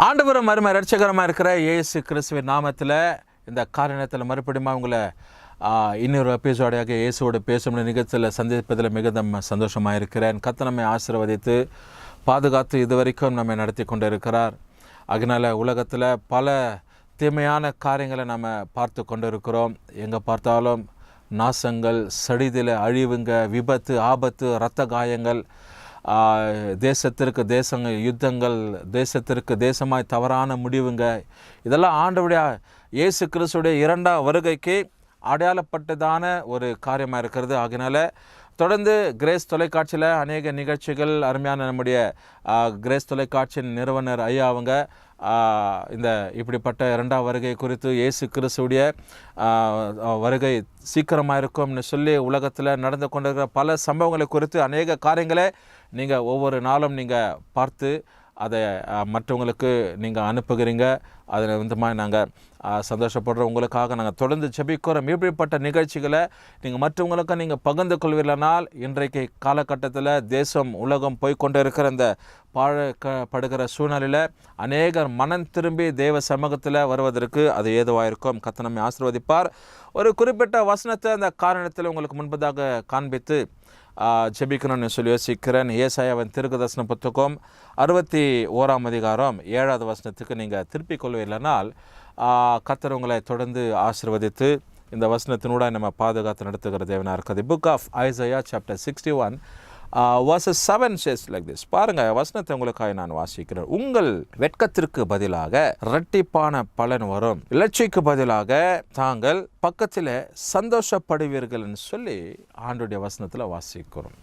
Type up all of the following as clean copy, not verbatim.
ஆண்டவரும் அருமை ரட்சகரமாக இருக்கிற இயேசு கிறிஸ்துவின் நாமத்தில் இந்த காரணத்தில் மறுபடியும் உங்களை இன்னொரு எபிசோடையாக இயேசுவோடு பேசும் நிகழ்ச்சியில் சந்திப்பதில் மிகுந்த சந்தோஷமாக இருக்கிறேன். கர்த்தர் நம்மை ஆசீர்வதித்து பாதுகாத்து இதுவரைக்கும் நம்மை நடத்தி கொண்டு இருக்கிறார். அதனால் உலகத்தில் பல தீமையான காரியங்களை நம்ம பார்த்து கொண்டு இருக்கிறோம். எங்கே பார்த்தாலும் நாசங்கள், சடிதில் அழிவுங்க, விபத்து, ஆபத்து, இரத்த காயங்கள், தேசத்திற்கு தேசங்கள், யுத்தங்கள், தேசத்திற்கு தேசமாய் தவறான முடிவுங்க, இதெல்லாம் ஆண்டவருடைய இயேசு கிறிஸ்துடைய இரண்டாம் வருகைக்கு அடையாளப்பட்டதான ஒரு காரியமாக இருக்கிறது. ஆகினால தொடர்ந்து கிரேஸ் தொலைக்காட்சியில் அநேக நிகழ்ச்சிகள், அருமையான நம்முடைய கிரேஸ் தொலைக்காட்சியின் நிறுவனர் ஐயா அவங்க இந்த இப்படிப்பட்ட இரண்டாம் வருகை குறித்து, இயேசு கிறிஸ்துடைய வருகை சீக்கிரமாக இருக்கும்னு சொல்லி உலகத்தில் நடந்து கொண்டிருக்கிற பல சம்பவங்களை குறித்து அநேக காரியங்களை நீங்கள் ஒவ்வொரு நாளும் நீங்கள் பார்த்து அதை மற்றவங்களுக்கு நீங்கள் அனுப்புகிறீங்க. அதில் மாதிரி நாங்கள் சந்தோஷப்படுறோம். உங்களுக்காக நாங்கள் தொடர்ந்து ஜெபிக்கிறோம். இப்படிப்பட்ட நிகழ்ச்சிகளை நீங்கள் மற்றவங்களுக்கு நீங்கள் பகிர்ந்து கொள்வீர்களானால் இன்றைக்கு காலகட்டத்தில் தேசம் உலகம் போய்கொண்டு இருக்கிற இந்த படுகிற சூழ்நிலையில் அநேகர் மனம் திரும்பி தேவ சமூகத்தில் வருவதற்கு அது ஏதுவாயிருக்கும். கர்த்தர் நம்மை ஆசீர்வதிப்பார். ஒரு குறிப்பிட்ட வசனத்தை அந்த காரணத்தில் உங்களுக்கு முன்பதாக காண்பித்து ஜெபிக்கணும்னு சொல்லி யோசிக்கிறேன். ஏசாயாவின் தீர்க்கதரிசன புத்தகம் 61ஆம் அதிகாரம் 7வது வசனத்துக்கு நீங்கள் திருப்பிக் கொள்வீர்களானால் கர்த்தர் உங்களை தொடர்ந்து ஆசீர்வதித்து இந்த வசனத்தினூட நம்ம பாதுகாத்து நடத்துகிற தேவனாக இருக்குது. Book of Isaiah chapter 61 verses 7 says like this. பாருங்க, வசனத்தை உங்களுக்காக நான் வாசிக்கிறேன். உங்கள் வெட்கத்திற்கு பதிலாக இரட்டிப்பான பலன் வரும், இலட்சிக்கு பதிலாக தாங்கள் பக்கத்தில் சந்தோஷப்படுவீர்கள் சொல்லி ஆண்டுடைய வசனத்தில் வாசிக்கிறோம்.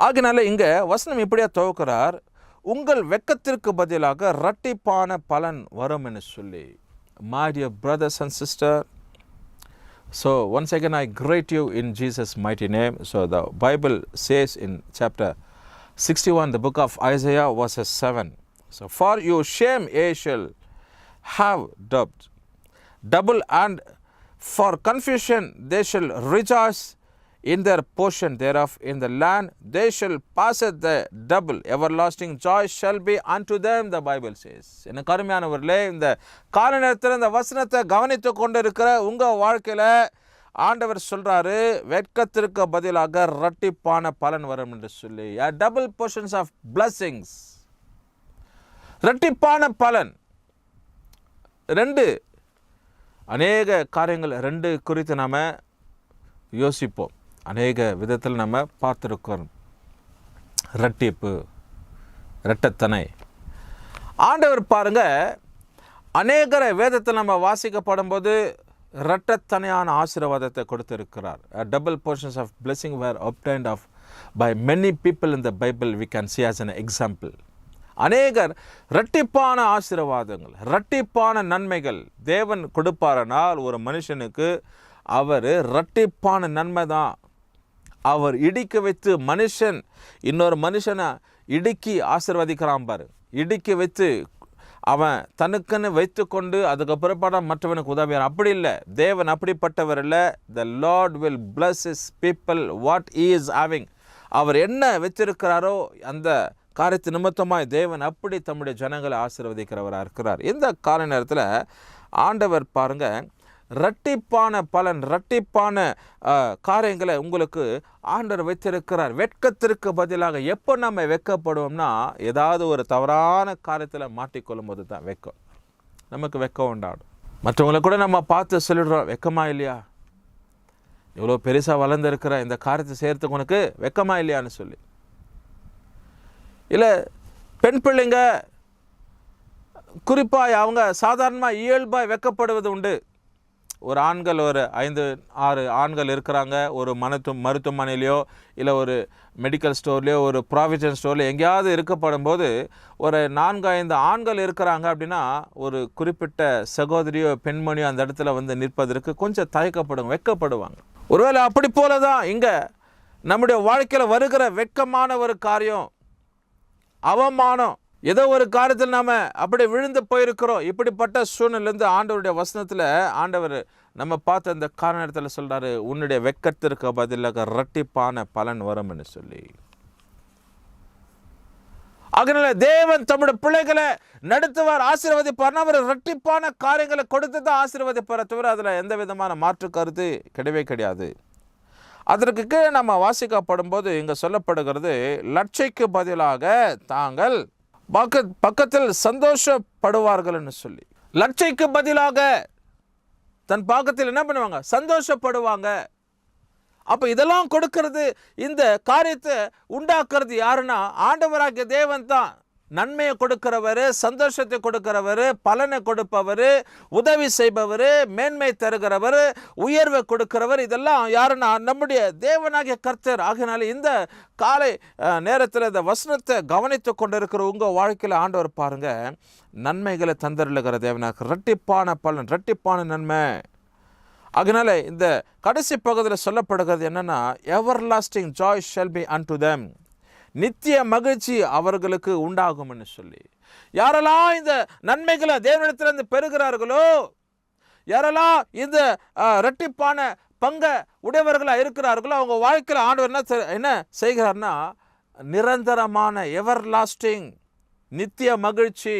ஆகினால இங்க வசனம் இப்படியா துவக்கிறார், உங்கள் வெட்கத்திற்கு பதிலாக இரட்டிப்பான பலன் வரும் என்று சொல்லி. My dear brothers and sisters, so once again I greet you in Jesus' mighty name. So the Bible says in chapter 61, the book of Isaiah, verses 7. So for your shame ye shall have double, and for confusion they shall rejoice in their portion thereof. In the land they shall pass it the double, everlasting joy shall be unto them, the Bible says. என்ன கருமையானவர்களே, இந்த கால நேரத்தில் இந்த வசனத்தை கவனித்து கொண்டு இருக்கிற உங்கள் வாழ்க்கையில் ஆண்டவர் சொல்கிறாரு, வெட்கத்திற்கு பதிலாக இரட்டிப்பான பலன் வரும் என்று சொல்லி. டபுள் போர்ஷன்ஸ் ஆஃப் பிளஸிங்ஸ், இரட்டிப்பான பலன். ரெண்டு அநேக காரியங்கள் ரெண்டு குறித்து நாம் யோசிப்போம். அநேக விதத்தில் நம்ம பார்த்துருக்கோம். இரட்டிப்பு, இரட்டத்தனை. ஆண்டவர் பாருங்க, அநேகரை வேதத்தில் நம்ம வாசிக்கப்படும் போது இரட்டத்தனையான ஆசீர்வாதத்தை கொடுத்திருக்கிறார். Double portions of blessing were obtained of by many people in the Bible, we can see as an example. அநேகர் இரட்டிப்பான ஆசீர்வாதங்கள், இரட்டிப்பான நன்மைகள் தேவன் கொடுப்பாரனால் ஒரு மனுஷனுக்கு அவர் இரட்டிப்பான நன்மை தான். அவர் இடிக்க வைத்து மனுஷன் இன்னொரு மனுஷனை இடுக்கி ஆசீர்வதிக்கிறான் பாரு. இடுக்கி வைத்து அவன் தனக்குன்னு வைத்து கொண்டு அதுக்கப்புறப்பட மற்றவனுக்கு உதவியார். அப்படி இல்லை, தேவன் அப்படிப்பட்டவர் இல்லை. The Lord will bless his people what he is having. அவர் என்ன வச்சிருக்கிறாரோ அந்த காரியத்து நிமித்தமாய் தேவன் அப்படி தம்முடைய ஜனங்களை ஆசீர்வதிக்கிறவராக இருக்கிறார். இந்த கால நேரத்தில் ஆண்டவர் பாருங்க, இரட்டிப்பான பலன், இரட்டிப்பான காரியங்களை உங்களுக்கு ஆண்டவர் வைத்திருக்கிறார். வெட்கத்திற்கு பதிலாக. எப்போ நம்ம வெட்கப்படுவோம்னா, ஏதாவது ஒரு தவறான காரியத்தில் மாட்டிக்கொள்ளும் போது தான் வெட்கம் நமக்கு வெட்கம் உண்டாடும். மற்றவங்களை கூட நம்ம பார்த்து சொல்லிடுறோம், வெட்கமா இல்லையா, இவ்வளோ பெருசாக வளர்ந்துருக்கிற இந்த காரியத்தை செய்கிறதுக்கு உனக்கு வெட்கமா இல்லையான்னு சொல்லி. இல்லை, பெண் பிள்ளைங்க குறிப்பாக அவங்க சாதாரணமாக இயல்பாக வெட்கப்படுவது உண்டு. ஒரு ஆண்கள், ஒரு 5-6 ஆண்கள் இருக்கிறாங்க, ஒரு மருத்துவமனையிலையோ இல்லை ஒரு மெடிக்கல் ஸ்டோர்லேயோ ஒரு ப்ராவிஷன் ஸ்டோரில் எங்கேயாவது இருக்கப்படும் போது ஒரு 4-5 ஆண்கள் இருக்கிறாங்க அப்படின்னா ஒரு குறிப்பிட்ட சகோதரியோ பெண்மணியோ அந்த இடத்துல வந்து நிற்பதற்கு கொஞ்சம் தயக்கப்படுவாங்க, வெட்கப்படுவாங்க. ஒருவேளை அப்படி போல தான் இங்கே நம்முடைய வாழ்க்கையில் வருகிற வெட்கமான ஒரு காரியம், அவமானம், ஏதோ ஒரு காரியத்தில் நாம் அப்படி விழுந்து போயிருக்கிறோம். இப்படிப்பட்ட சூழ்நிலேருந்து ஆண்டவருடைய வசனத்தில் ஆண்டவர் நம்ம பார்த்த அந்த காரணத்தில் சொல்கிறாரு, உன்னுடைய வெட்கத்திற்கு பதிலாக இரட்டிப்பான பலன் வரும்னு சொல்லி. அதனால தேவன் தம்முடைய பிள்ளைகளை நடத்துவார், ஆசீர்வதிப்பார். அவர் இரட்டிப்பான காரியங்களை கொடுத்து தான் ஆசீர்வதிப்பார், தவிர அதில் எந்த விதமான மாற்று கருத்து கிடையவே கிடையாது. அதற்கு கீழே நம்ம வாசிக்கப்படும் போது இங்கே சொல்லப்படுகிறது, லட்சைக்கு பதிலாக தாங்கள் பக்கத்தில் சந்தோஷப்படுவார்கள்னு சொல்லி. லட்சைக்கு பதிலாக தன் பக்கத்தில் என்ன பண்ணுவாங்க? சந்தோஷப்படுவாங்க. அப்போ இதெல்லாம் கொடுக்கறது, இந்த காரியத்தை உண்டாக்குறது யாருன்னா ஆண்டவராகிய தேவன் தான். நன்மையை கொடுக்கிறவர், சந்தோஷத்தை கொடுக்கிறவர், பலனை கொடுப்பவர், உதவி செய்பவர், மேன்மை தருகிறவர், உயர்வை கொடுக்கிறவர், இதெல்லாம் யாருன்னா நம்முடைய தேவனாகிய கர்த்தர். ஆகினால இந்த காலை நேரத்தில் இந்த வசனத்தை கவனித்து கொண்டிருக்கிற உங்கள் வாழ்க்கையில் ஆண்டவர் பாருங்க, நன்மைகளை தந்தருளுகிற தேவனாக, இரட்டிப்பான பலன், இரட்டிப்பான நன்மை. அதனால இந்த கடைசி பகுதியில் சொல்லப்படுகிறது என்னன்னா, எவர் lasting Joy shall be and them, நித்திய மகிழ்ச்சி அவர்களுக்கு உண்டாகும்னு சொல்லி. யாரெல்லாம் இந்த நன்மைகளை தேவனிடத்திலிருந்து பெறுகிறார்களோ, யாரெல்லாம் இந்த இரட்டிப்பான பங்க உடையவர்களாக இருக்கிறார்களோ, அவங்க வாழ்க்கையில் ஆண்டவர் என்ன செய்கிறார்னா, நிரந்தரமான எவர் லாஸ்டிங் நித்திய மகிழ்ச்சி.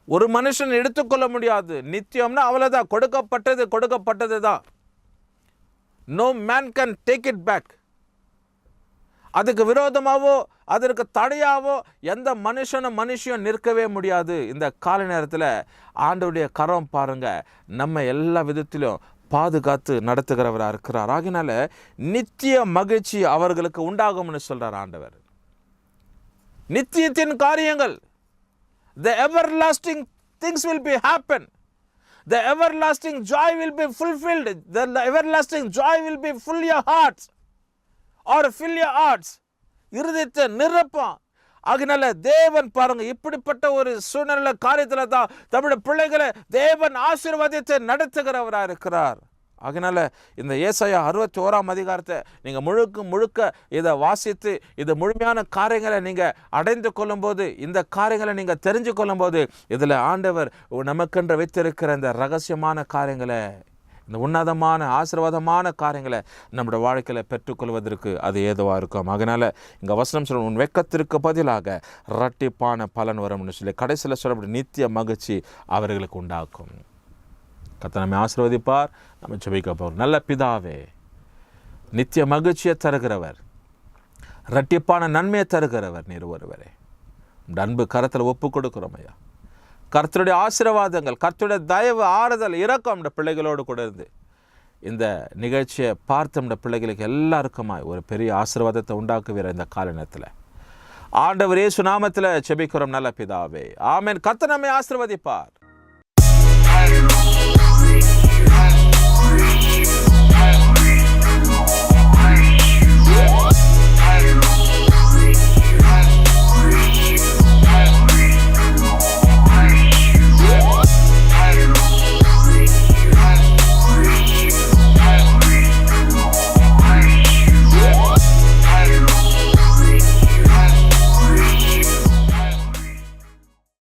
ஒரு மனுஷன் எடுத்துக்கொள்ள முடியாது. நித்தியம்னா அவ்வளோதான், கொடுக்கப்பட்டது தான். No man can take it back. அதுக்கு விரோதமாவோ அதற்கு தடையாவோ எந்த மனுஷியும் நிற்கவே முடியாது. இந்த கால நேரத்தில் ஆண்டவருடைய கரம் பாருங்க, நம்ம எல்லா விதத்திலும் பாதுகாத்து நடத்துகிறவராக இருக்கிறார். ஆகினால நித்திய மகிழ்ச்சி அவர்களுக்கு உண்டாகும்னு சொல்றார் ஆண்டவர். நித்தியத்தின் காரியங்கள், the everlasting things will be happen. The everlasting joy will be fulfilled. The everlasting joy will be fill your hearts or fill your hearts. இருதயத்தை நிரப்பான். ஆகினால தேவன் பாருங்க, இப்படிப்பட்ட ஒரு சூழ்நிலை காரியத்தில் தான் நம்முடைய பிள்ளைகளை தேவன் ஆசீர்வாதத்தை நடத்துகிறவராக இருக்கிறார். ஆகினால இந்த ஏசாயா 61ஆம் அதிகாரத்தை நீங்கள் முழுக்க இதை வாசித்து இது முழுமையான காரியங்களை நீங்கள் அடைந்து கொள்ளும்போது, இந்த காரியங்களை நீங்கள் தெரிஞ்சு கொள்ளும்போது, இதில் ஆண்டவர் நமக்கென்று வைத்திருக்கிற இந்த ரகசியமான காரியங்களை, இந்த உன்னதமான ஆசீர்வாதமான காரியங்களை நம்முடைய வாழ்க்கையில் பெற்றுக்கொள்வதற்கு அது ஏதுவாக இருக்கும். அதனால் இங்கே வசனம் சொல்ல, உன் வெட்கத்திற்கு பதிலாக இரட்டிப்பான பலன் வரும்னு சொல்லி கடைசியில் சொல்லப்படும் நித்திய மகிழ்ச்சி அவர்களுக்கு உண்டாக்கும். கர்த்தர் நம்மை ஆசீர்வதிப்பார். நம்ம ஜெபிக்க போகிறோம். நல்ல பிதாவே, நித்திய மகிழ்ச்சியை தருகிறவர், இரட்டிப்பான நன்மையை தருகிறவர் நீர் ஒருவரே. அன்பு கரத்தில் ஒப்பு கொடுக்கிறோம் ஐயா. கர்த்தருடைய ஆசீர்வாதங்கள், கர்த்தருடைய தயவு, ஆறுதல், இரக்கம் இந்த பிள்ளைகளோடு கூட இருந்து இந்த நிகழ்ச்சியை பார்த்த இந்த பிள்ளைகளுக்கு எல்லாருக்குமாய் ஒரு பெரிய ஆசீர்வாதத்தை உண்டாக்குவீர். இந்த கால நேரத்தில் ஆண்டவர் இயேசு நாமத்தில் ஜெபிக்கிறோம் நல்ல பிதாவே, ஆமென். கர்த்தர் நம்மை ஆசீர்வதிப்பார்.